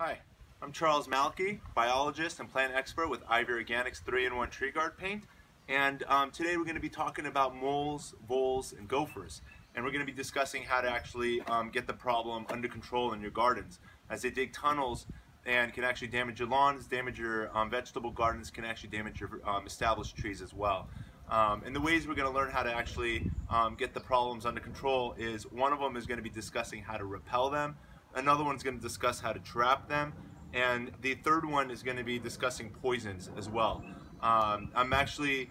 Hi, I'm Charles Malki, biologist and plant expert with Ivy Organics 3-in-1 Tree Guard Paint. And today we're going to be talking about moles, voles, and gophers. And we're going to be discussing how to actually get the problem under control in your gardens, as they dig tunnels and can actually damage your lawns, damage your vegetable gardens, can actually damage your established trees as well. And the ways we're going to learn how to actually get the problems under control is, one of them is going to be discussing how to repel them. Another one's going to discuss how to trap them, and the third one is going to be discussing poisons as well. I'm actually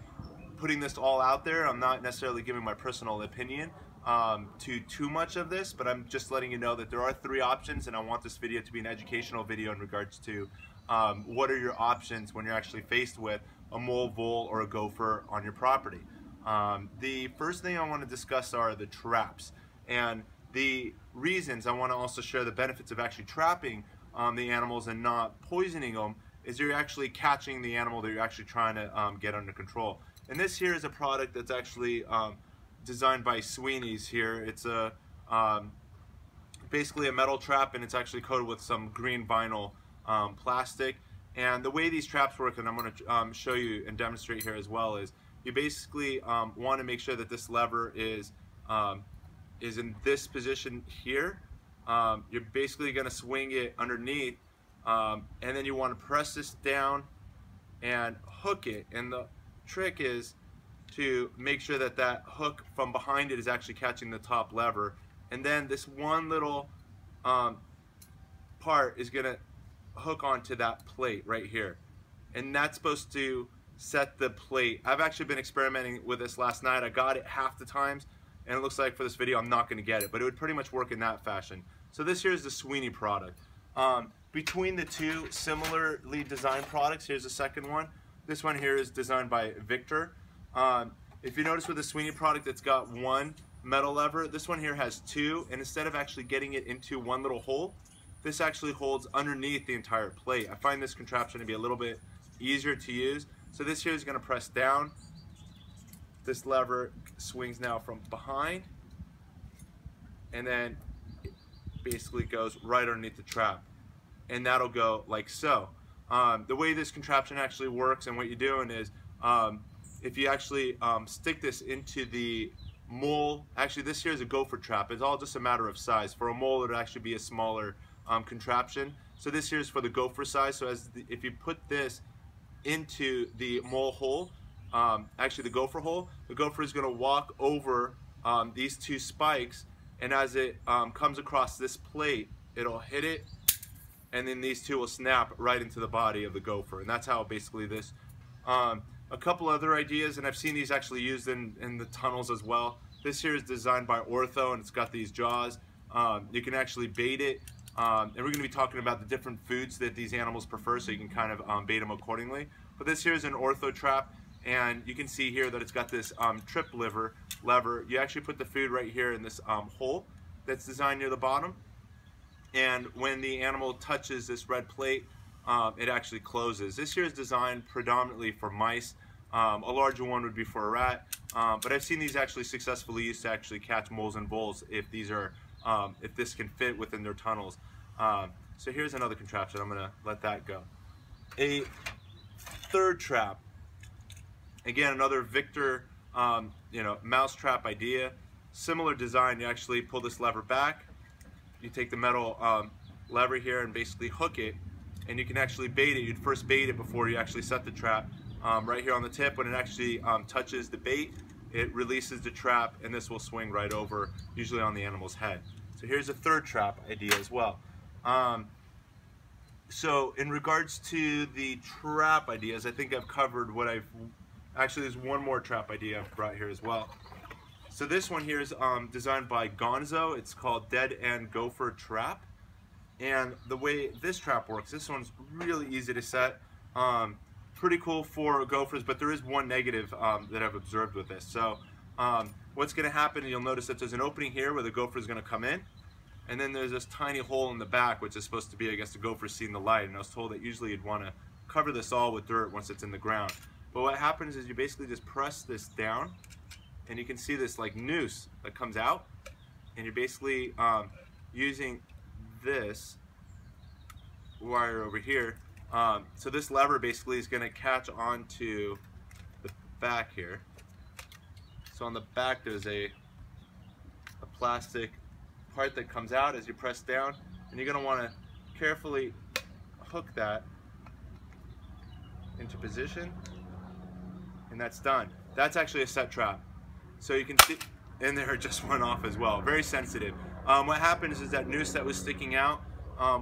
putting this all out there. I'm not necessarily giving my personal opinion to too much of this, but I'm just letting you know that there are three options, and I want this video to be an educational video in regards to what are your options when you're actually faced with a mole, vole, or a gopher on your property. The first thing I want to discuss are the traps, and the reasons I want to also share the benefits of actually trapping the animals and not poisoning them is you're actually catching the animal that you're actually trying to get under control. And this here is a product that's actually designed by Sweeney's here. It's a basically a metal trap, and it's actually coated with some green vinyl plastic. And the way these traps work, and I'm going to show you and demonstrate here as well, is you basically want to make sure that this lever is in this position here. You're basically going to swing it underneath, and then you want to press this down and hook it. And the trick is to make sure that that hook from behind it is actually catching the top lever, and then this one little part is going to hook onto that plate right here, and that's supposed to set the plate. I've actually been experimenting with this last night. I got it half the times, and it looks like for this video I'm not going to get it, but it would pretty much work in that fashion. So this here is the Sweeney product. Between the two similarly designed products, here's the second one. This one here is designed by Victor. If you notice with the Sweeney product, it's got one metal lever. This one here has two, and instead of actually getting it into one little hole, this actually holds underneath the entire plate. I find this contraption to be a little bit easier to use. So this here is going to press down. This lever swings now from behind, and then it basically goes right underneath the trap, and that'll go like so. The way this contraption actually works and what you're doing is, if you actually stick this into the mole, actually this here is a gopher trap. It's all just a matter of size. For a mole, it would actually be a smaller contraption. So this here is for the gopher size. So if you put this into the mole hole, actually the gopher hole, the gopher is going to walk over these two spikes, and as it comes across this plate, it'll hit it, and then these two will snap right into the body of the gopher. And that's how basically this. A couple other ideas, and I've seen these actually used in the tunnels as well. This here is designed by Ortho, and it's got these jaws. You can actually bait it, and we're going to be talking about the different foods that these animals prefer, so you can kind of bait them accordingly. But this here is an Ortho Trap, and you can see here that it's got this trip lever. You actually put the food right here in this hole that's designed near the bottom, and when the animal touches this red plate, it actually closes. This here is designed predominantly for mice. A larger one would be for a rat, but I've seen these actually successfully used to actually catch moles and voles if these are if this can fit within their tunnels. So here's another contraption. I'm gonna let that go. A third trap. Again, another Victor, mouse trap idea. Similar design. You actually pull this lever back. You take the metal lever here and basically hook it, and you can actually bait it. You'd first bait it before you actually set the trap. Right here on the tip, when it actually touches the bait, it releases the trap, and this will swing right over, usually on the animal's head. So here's a third trap idea as well. So in regards to the trap ideas, I think I've covered what actually there's one more trap idea I've brought here as well. So this one here is designed by Gonzo. It's called Dead End Gopher Trap. And the way this trap works, this one's really easy to set. Pretty cool for gophers, but there is one negative that I've observed with this. So what's going to happen, you'll notice that there's an opening here where the gopher is going to come in, and then there's this tiny hole in the back, which is supposed to be, I guess, the gopher seeing the light. And I was told that usually you'd want to cover this all with dirt once it's in the ground. But what happens is you basically just press this down, and you can see this like noose that comes out, and you're basically using this wire over here. So this lever basically is going to catch onto the back here. So on the back there's a plastic part that comes out as you press down, and you're going to want to carefully hook that into position, and that's done. That's actually a set trap. So you can see, and there just went off as well. Very sensitive. What happens is that noose that was sticking out,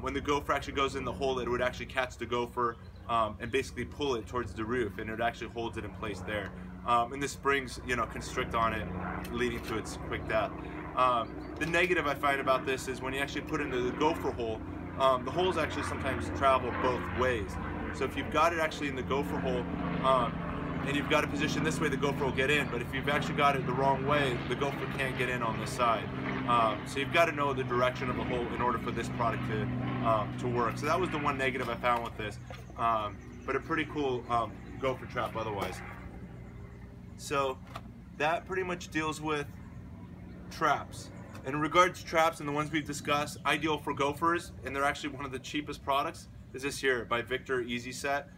when the gopher actually goes in the hole, it would actually catch the gopher and basically pull it towards the roof, and it actually holds it in place there. And the springs, constrict on it, leading to its quick death. The negative I find about this is when you actually put it into the gopher hole, the holes actually sometimes travel both ways. So if you've got it actually in the gopher hole, and you've got it positioned this way, the gopher will get in, but if you've actually got it the wrong way, the gopher can't get in on this side. So you've got to know the direction of the hole in order for this product to work. So that was the one negative I found with this, but a pretty cool gopher trap otherwise. So that pretty much deals with traps. In regards to traps and the ones we've discussed, ideal for gophers, and they're actually one of the cheapest products, is this here by Victor Easy Set.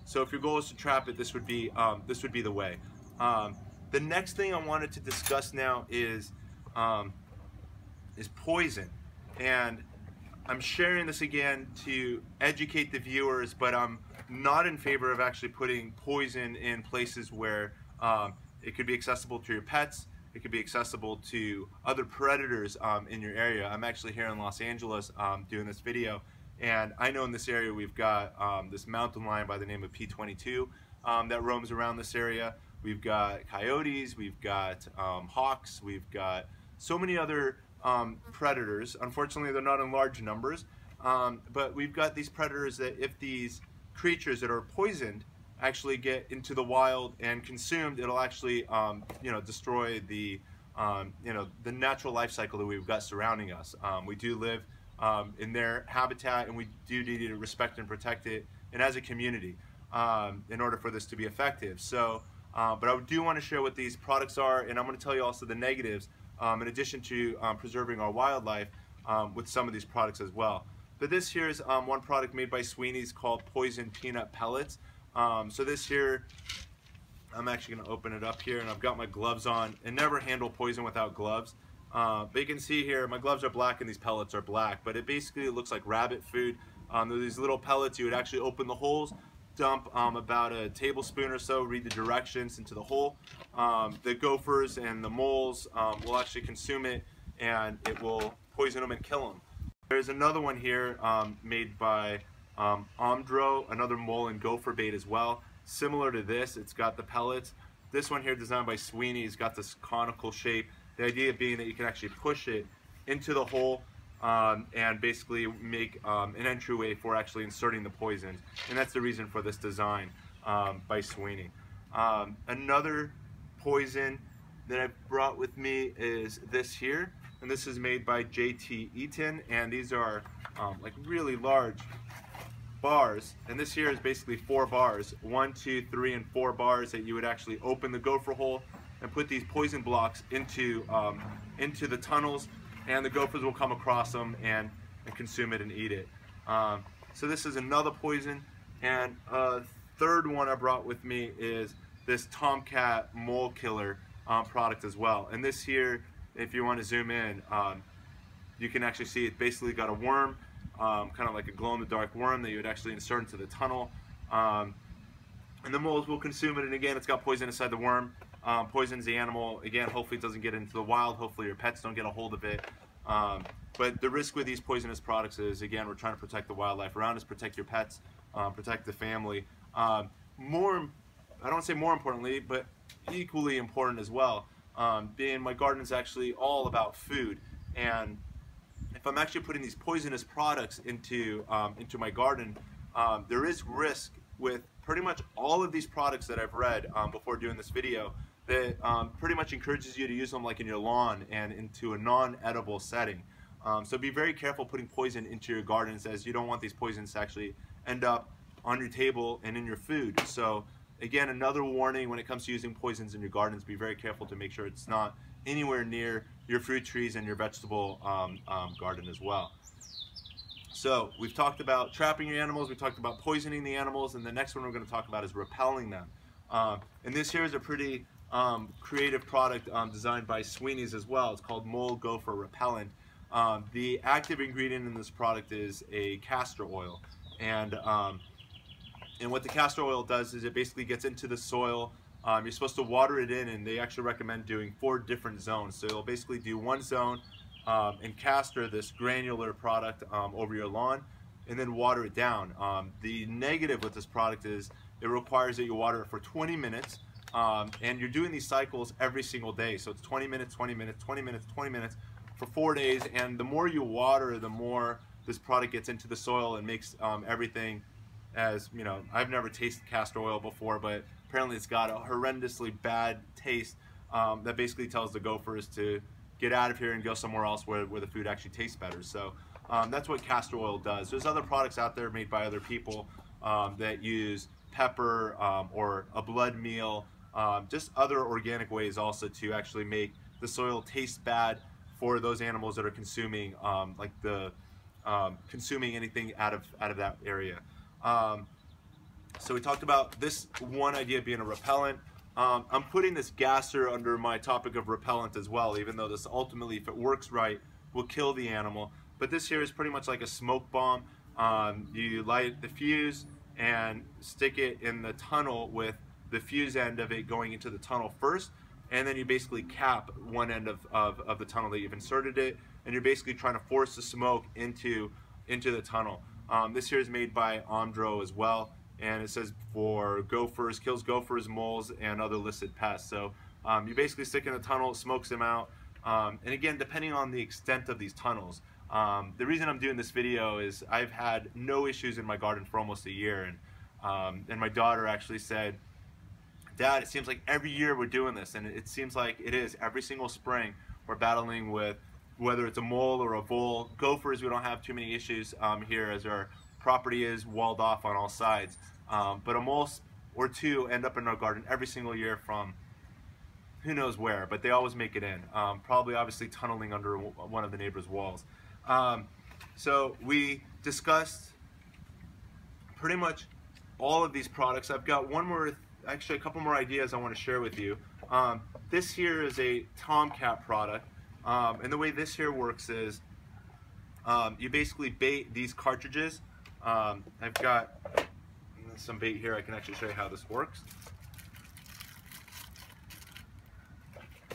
So if your goal is to trap it, this would be the way. The next thing I wanted to discuss now is poison, and I'm sharing this again to educate the viewers, but I'm not in favor of actually putting poison in places where it could be accessible to your pets. It could be accessible to other predators in your area. I'm actually here in Los Angeles doing this video, and I know in this area we've got this mountain lion by the name of P22 that roams around this area. We've got coyotes, we've got hawks, we've got so many other predators. Unfortunately, they're not in large numbers, but we've got these predators that if these creatures that are poisoned actually get into the wild and consumed, it'll actually destroy the the natural life cycle that we've got surrounding us. We do live in their habitat, and we do need to respect and protect it, and as a community, in order for this to be effective. So, but I do want to share what these products are, and I'm going to tell you also the negatives, in addition to preserving our wildlife with some of these products as well. But this here is one product made by Sweeney's called Poison Peanut Pellets. So this here, I'm actually going to open it up here, and I've got my gloves on, and never handle poison without gloves. But you can see here, my gloves are black and these pellets are black, but it basically looks like rabbit food. They're these little pellets. You would actually open the holes, dump about a tablespoon or so, read the directions into the hole. The gophers and the moles will actually consume it, and it will poison them and kill them. There's another one here made by Omdro, another mole and gopher bait as well. Similar to this, it's got the pellets. This one here, designed by Sweeney, has got this conical shape. The idea being that you can actually push it into the hole and basically make an entryway for actually inserting the poisons. And that's the reason for this design by Sweeney. Another poison that I brought with me is this here. And this is made by JT Eaton. And these are like really large bars, and this here is basically 4 bars, 1, 2, 3, and 4 bars that you would actually open the gopher hole and put these poison blocks into the tunnels, and the gophers will come across them and consume it and eat it. So this is another poison. And third one I brought with me is this Tomcat mole killer product as well. And this here, if you want to zoom in, you can actually see it basically got a worm, kind of like a glow-in-the-dark worm that you would actually insert into the tunnel, and the moles will consume it. And again, it's got poison inside the worm, poisons the animal. Again, hopefully it doesn't get into the wild, hopefully your pets don't get a hold of it. But the risk with these poisonous products is, again, we're trying to protect the wildlife around us, protect your pets, protect the family. I don't want to say more importantly, but equally important as well, being my garden is actually all about food. And if I'm actually putting these poisonous products into my garden, there is risk with pretty much all of these products that I've read before doing this video that pretty much encourages you to use them like in your lawn and into a non-edible setting. So be very careful putting poison into your gardens, as you don't want these poisons to actually end up on your table and in your food. So again, another warning when it comes to using poisons in your gardens, be very careful to make sure it's not anywhere near your fruit trees and your vegetable garden as well. So we've talked about trapping your animals, we talked about poisoning the animals, and the next one we're going to talk about is repelling them. And this here is a pretty creative product designed by Sweeney's as well. It's called Gopher Repellent. The active ingredient in this product is a castor oil, and what the castor oil does is it basically gets into the soil. You're supposed to water it in, and they actually recommend doing 4 different zones. So you'll basically do one zone and castor this granular product over your lawn, and then water it down. The negative with this product is it requires that you water it for 20 minutes, and you're doing these cycles every single day. So it's 20 minutes, 20 minutes, 20 minutes, 20 minutes for 4 days, and the more you water, the more this product gets into the soil and makes everything, as you know, I've never tasted castor oil before, but apparently it's got a horrendously bad taste that basically tells the gophers to get out of here and go somewhere else where the food actually tastes better. So that's what castor oil does. There's other products out there made by other people that use pepper or a blood meal, just other organic ways also to actually make the soil taste bad for those animals that are consuming consuming anything out of that area. So we talked about this one idea being a repellent. I'm putting this gasser under my topic of repellent as well, even though this ultimately, if it works right, will kill the animal. But this here is pretty much like a smoke bomb. You light the fuse and stick it in the tunnel with the fuse end of it going into the tunnel first, and then you basically cap one end of the tunnel that you've inserted it, and you're basically trying to force the smoke into the tunnel. This here is made by Omdro as well, and it says for gophers, kills gophers, moles, and other listed pests. So you basically stick in the tunnel, it smokes them out, and again, depending on the extent of these tunnels. The reason I'm doing this video is I've had no issues in my garden for almost a year, and my daughter actually said, "Dad, it seems like every year we're doing this," and it seems like it is. Every single spring we're battling with, whether it's a mole or a vole. Gophers, we don't have too many issues here, as our property is walled off on all sides. But a mole or two end up in our garden every single year from who knows where, but they always make it in. Probably obviously tunneling under one of the neighbor's walls. So we discussed pretty much all of these products. I've got one more, actually a couple more ideas I want to share with you. This here is a Tomcat product, and the way this here works is you basically bait these cartridges. I've got some bait here. I can actually show you how this works.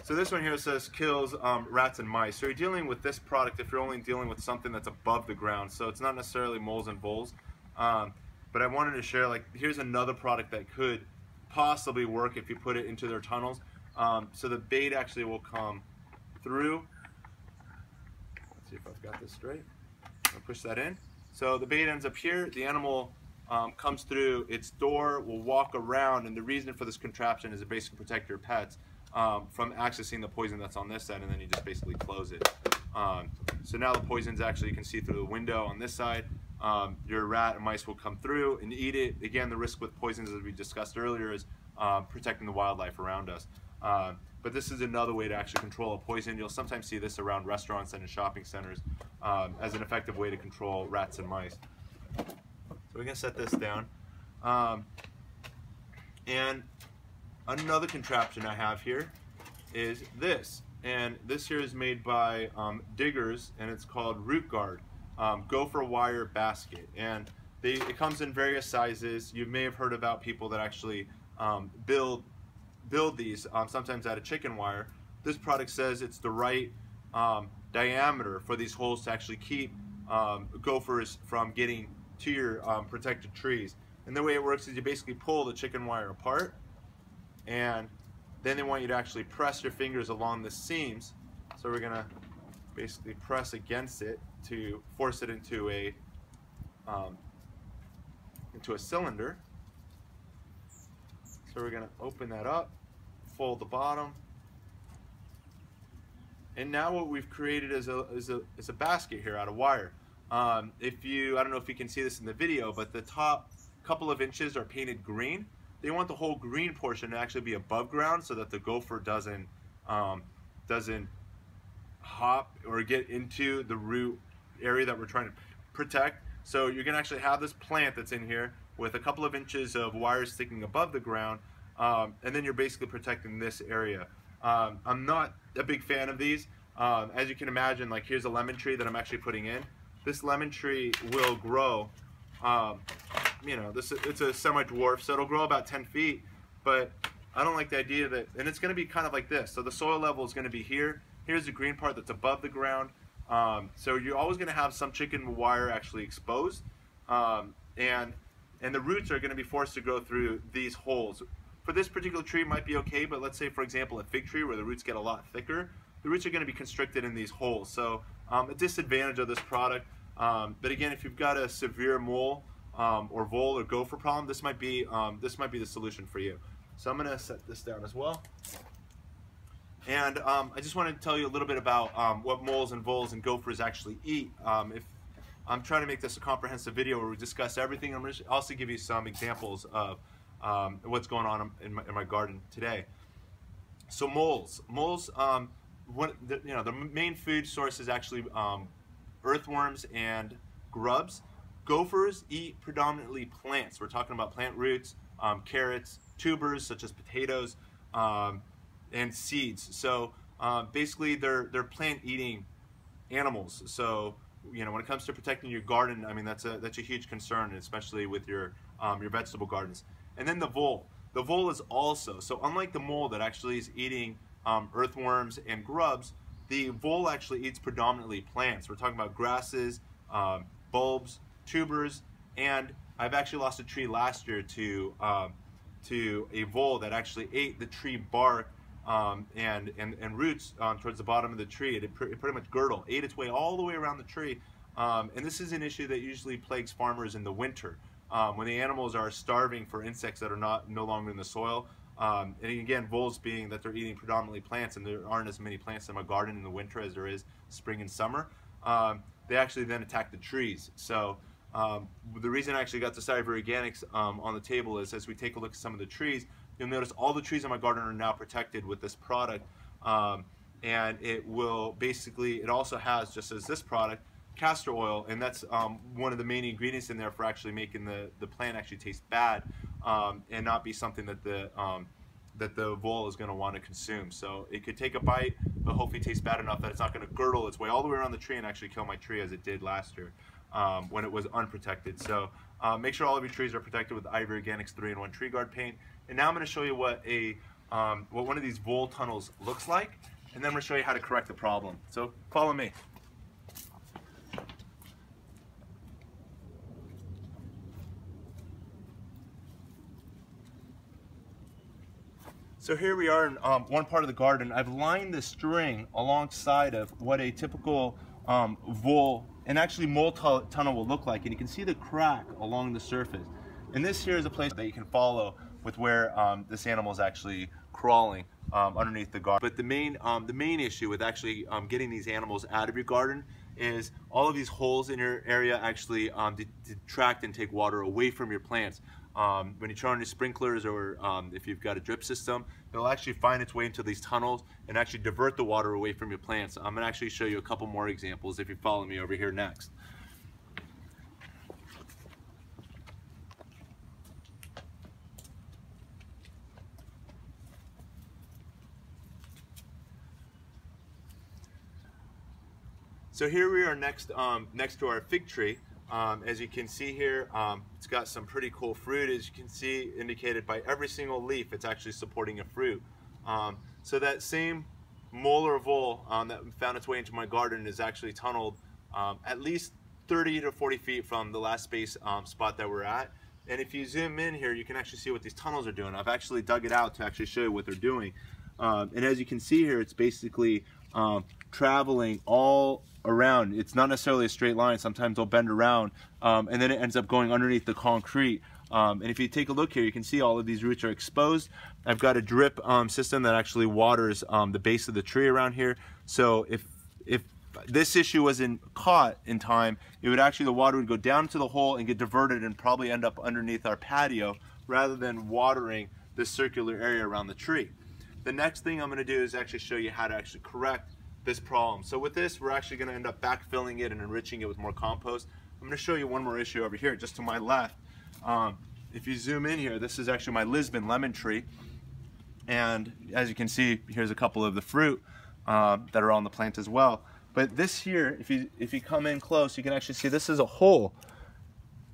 So this one here says kills rats and mice. So you're dealing with this product if you're only dealing with something that's above the ground. So it's not necessarily moles and voles. But I wanted to share, like, here's another product that could possibly work if you put it into their tunnels. So the bait actually will come through. Let's see if I've got this straight. I'll push that in. So the bait ends up here. The animal comes through its door, will walk around, and the reason for this contraption is to basically protect your pets from accessing the poison that's on this side, and then you just basically close it. So now the poison's actually, you can see through the window on this side. Your rat and mice will come through and eat it. Again, the risk with poisons, as we discussed earlier, is protecting the wildlife around us. But this is another way to actually control a poison. You'll sometimes see this around restaurants and in shopping centers as an effective way to control rats and mice. So we're going to set this down. And another contraption I have here is this. And this here is made by Diggers, and it's called Root Guard. Gopher wire basket, and it comes in various sizes. You may have heard about people that actually build these sometimes out of chicken wire. This product says it's the right diameter for these holes to actually keep gophers from getting to your protected trees. And the way it works is you basically pull the chicken wire apart, and then they want you to actually press your fingers along the seams. So we're gonna basically press against it to force it into a cylinder. So we're going to open that up, fold the bottom, and now what we've created is a basket here out of wire. I don't know if you can see this in the video, but the top couple of inches are painted green. They want the whole green portion to actually be above ground so that the gopher doesn't hop or get into the root area that we're trying to protect. So you're going to actually have this plant that's in here with a couple of inches of wire sticking above the ground, and then you're basically protecting this area. I'm not a big fan of these. As you can imagine, like here's a lemon tree that I'm actually putting in. This lemon tree will grow, you know, it's a semi-dwarf, so it'll grow about 10 feet, but I don't like the idea that, and it's going to be kind of like this. So the soil level is going to be here. Here's the green part that's above the ground. So you're always going to have some chicken wire actually exposed, and the roots are going to be forced to go through these holes. For this particular tree, it might be okay, but let's say, for example, a fig tree where the roots get a lot thicker, the roots are going to be constricted in these holes. So a disadvantage of this product. But again, if you've got a severe mole or vole or gopher problem, this might be the solution for you. So I'm going to set this down as well. And I just wanted to tell you a little bit about what moles and voles and gophers actually eat. If I'm trying to make this a comprehensive video where we discuss everything, I'm going to also give you some examples of what's going on in my garden today. So moles, the main food source is actually earthworms and grubs. Gophers eat predominantly plants. We're talking about plant roots, carrots, tubers such as potatoes, and seeds. So basically they're plant-eating animals. So you know, when it comes to protecting your garden, I mean that's a huge concern, especially with your vegetable gardens. And then the vole. The vole is also, so unlike the mole that actually is eating earthworms and grubs, the vole actually eats predominantly plants. We're talking about grasses, bulbs, tubers, and I've actually lost a tree last year to a vole that actually ate the tree bark and roots towards the bottom of the tree. It pretty much ate its way all the way around the tree, and this is an issue that usually plagues farmers in the winter when the animals are starving for insects that are no longer in the soil. And again, voles being that they're eating predominantly plants, and there aren't as many plants in my garden in the winter as there is spring and summer, they actually then attack the trees. So the reason I actually got the Cyber Organics on the table is, as we take a look at some of the trees, you'll notice all the trees in my garden are now protected with this product, and it will basically, it also has, just as this product, castor oil, and that's one of the main ingredients in there for actually making the plant actually taste bad, and not be something that the vole is going to want to consume. So it could take a bite, but hopefully taste bad enough that it's not going to girdle its way all the way around the tree and actually kill my tree as it did last year when it was unprotected. So make sure all of your trees are protected with Ivy Organics 3-in-1 Tree Guard paint. And now I'm going to show you what one of these vole tunnels looks like, and then I'm going to show you how to correct the problem. So follow me. So here we are in one part of the garden. I've lined the string alongside of what a typical vole and actually mole tunnel will look like, and you can see the crack along the surface. And this here is a place that you can follow with where this animal is actually crawling underneath the garden. But the main issue with actually getting these animals out of your garden is all of these holes in your area actually detract and take water away from your plants. When you turn on your sprinklers, or if you've got a drip system, it'll actually find its way into these tunnels and actually divert the water away from your plants. I'm going to actually show you a couple more examples if you follow me over here next. So here we are next to our fig tree. As you can see here, it's got some pretty cool fruit. As you can see, indicated by every single leaf, it's actually supporting a fruit. So that same mole or vole that found its way into my garden is actually tunneled at least 30 to 40 feet from the last space spot that we're at. And if you zoom in here, you can actually see what these tunnels are doing. I've actually dug it out to actually show you what they're doing. And as you can see here, it's basically traveling all around. It's not necessarily a straight line. Sometimes they'll bend around, and then it ends up going underneath the concrete. And if you take a look here, you can see all of these roots are exposed. I've got a drip system that actually waters the base of the tree around here. So if this issue wasn't caught in time, it would actually, the water would go down to the hole and get diverted and probably end up underneath our patio rather than watering this circular area around the tree. The next thing I'm going to do is actually show you how to actually correct this problem. So with this, we're actually going to end up backfilling it and enriching it with more compost. I'm going to show you one more issue over here, just to my left. If you zoom in here, this is actually my Lisbon lemon tree. And as you can see, here's a couple of the fruit that are on the plant as well. But this here, if you come in close, you can actually see this is a hole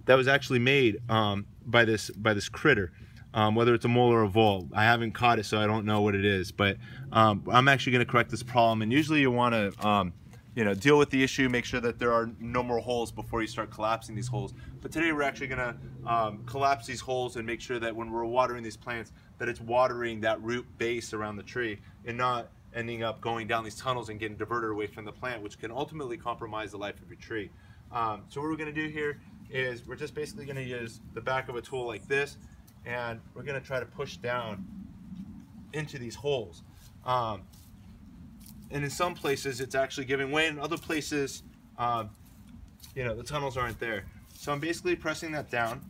that was actually made by this critter. Whether it's a mole or a vole. I haven't caught it, so I don't know what it is. But I'm actually going to correct this problem. And usually you want to deal with the issue, make sure that there are no more holes before you start collapsing these holes. But today we're actually going to collapse these holes and make sure that when we're watering these plants, that it's watering that root base around the tree and not ending up going down these tunnels and getting diverted away from the plant, which can ultimately compromise the life of your tree. So what we're going to do here is we're just basically going to use the back of a tool like this, and we're going to try to push down into these holes. And in some places it's actually giving way, in other places the tunnels aren't there. So I'm basically pressing that down.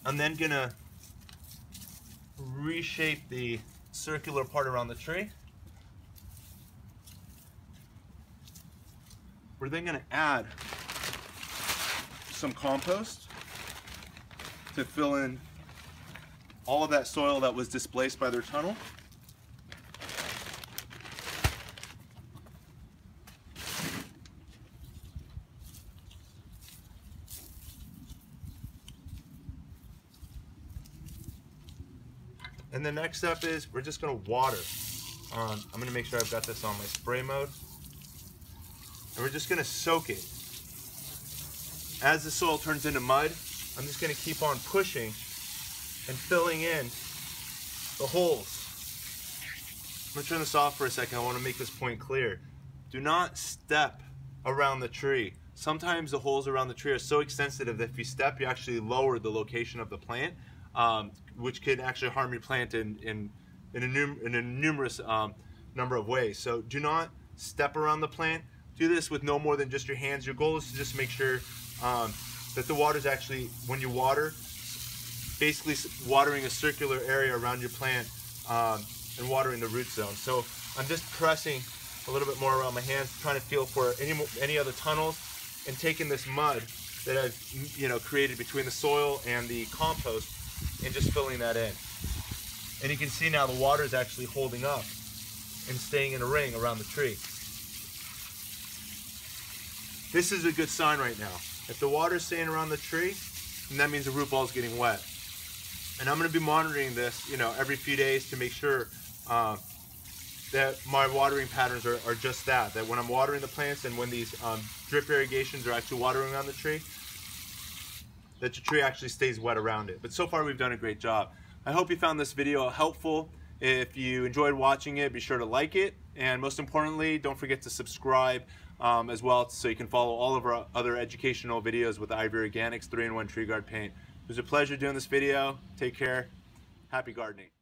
I'm then going to reshape the circular part around the tree. We're then going to add some compost to fill in all of that soil that was displaced by their tunnel. And the next step is we're just going to water. I'm going to make sure I've got this on my spray mode. And we're just going to soak it. As the soil turns into mud, I'm just going to keep on pushing and filling in the holes. I'm going to turn this off for a second. I want to make this point clear. Do not step around the tree. Sometimes the holes around the tree are so extensive that if you step, you actually lower the location of the plant, which can actually harm your plant in a numerous number of ways. So do not step around the plant. Do this with no more than just your hands. Your goal is to just make sure that the water is actually, when you water, basically watering a circular area around your plant and watering the root zone. So I'm just pressing a little bit more around my hands, trying to feel for any other tunnels, and taking this mud that I've created between the soil and the compost and just filling that in. And you can see now the water is actually holding up and staying in a ring around the tree. This is a good sign right now. If the water is staying around the tree, then that means the root ball is getting wet. And I'm going to be monitoring this, every few days to make sure that my watering patterns are just that. That when I'm watering the plants and when these drip irrigations are actually watering around the tree, that your tree actually stays wet around it. But so far we've done a great job. I hope you found this video helpful. If you enjoyed watching it, be sure to like it. And most importantly, don't forget to subscribe as well, so you can follow all of our other educational videos with Ivory Organics 3-in-1 Tree Guard Paint. It was a pleasure doing this video. Take care. Happy gardening.